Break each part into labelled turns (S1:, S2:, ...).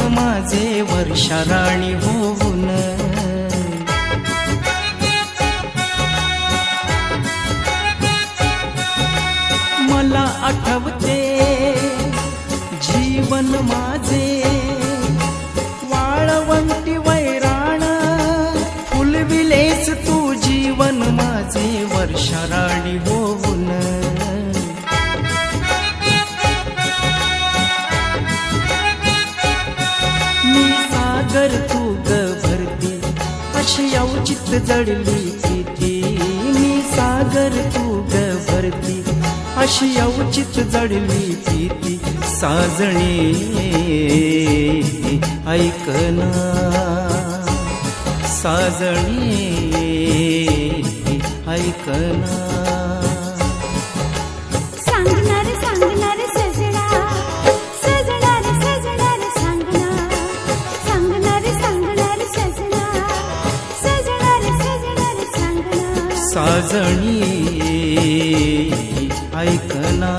S1: माझे वर्षा राणी होऊन. मला आठवते जीवन माझे वाळवंटी वैराण, फुलविलेस तू जीवन माझे वर्षा राणी होऊन. मी सागर तू ग भरती अशी अवचित जडली प्रीती. मी सागर तू ग भरती अशी अवचित जडली प्रीती. साजणे ऐकना, साजणे ऐकना.
S2: सांगणार सांगणार सजना, सजणार सजणार सांगना. सांगणार सांगणार सजना, सजणार सजणार सांगना.
S1: साजणी ऐकना,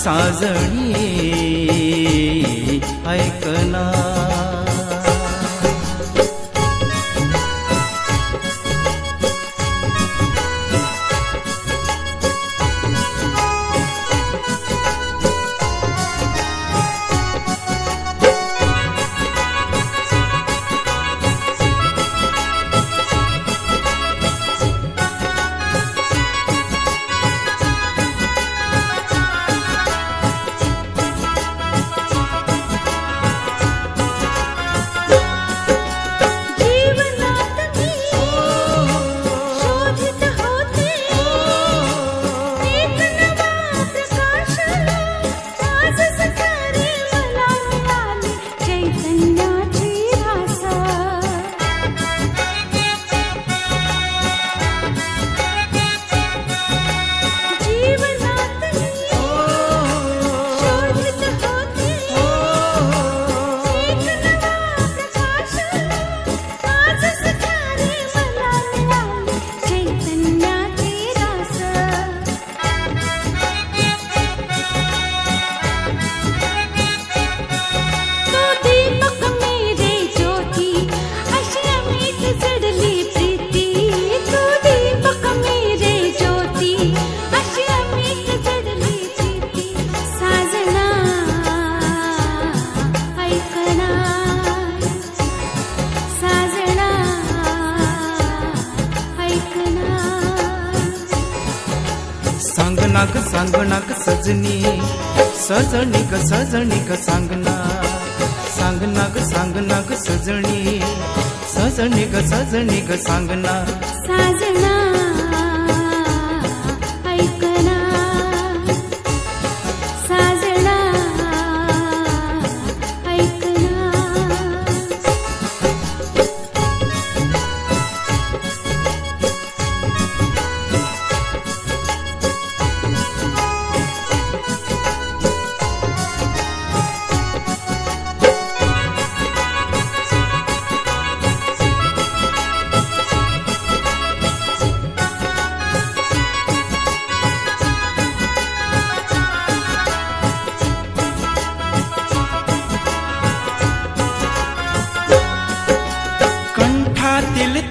S1: साजणी ऐकना. सांगना ग सजनी, सजनी ग सजनी ग सांगना. सांगना ग सजनी, सजनी ग सजनी ग सांगना.
S2: साजना ऐकना, साजना ऐकना.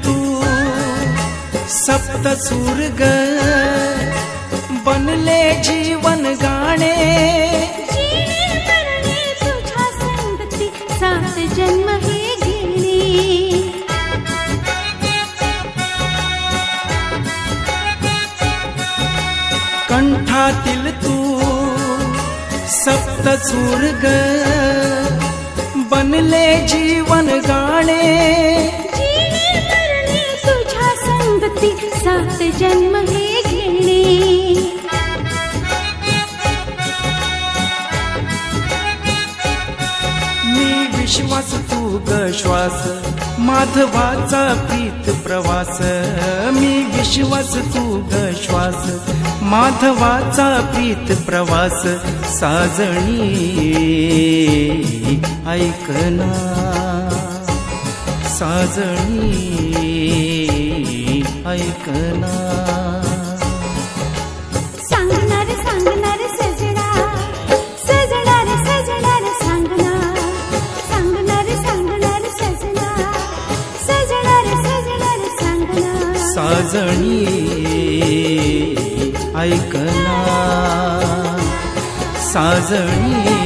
S1: तू सप्त सूर ग बनले जीवन गाणे.
S2: जीणे मरणे तुझ्या संगती, 7 जन्म हे घेणे.
S1: कंठातील तू सप्त सूर ग बनले जीवन गाणे.
S2: जीणे मरणे तुझ्या संगती, 7 जन्म हे घेणे.
S1: मी विश्वास तू ग श्वास, माधवाचा प्रीत प्रवास. मी विश्वास तू ग श्वास, माधवाचा प्रीत प्रवास. साजणी ऐकना, साजणी ऐकना.
S2: सांगणार सांगणार सजना, सजणार सजणार सांगना.
S1: साजणी ऐकना साजणी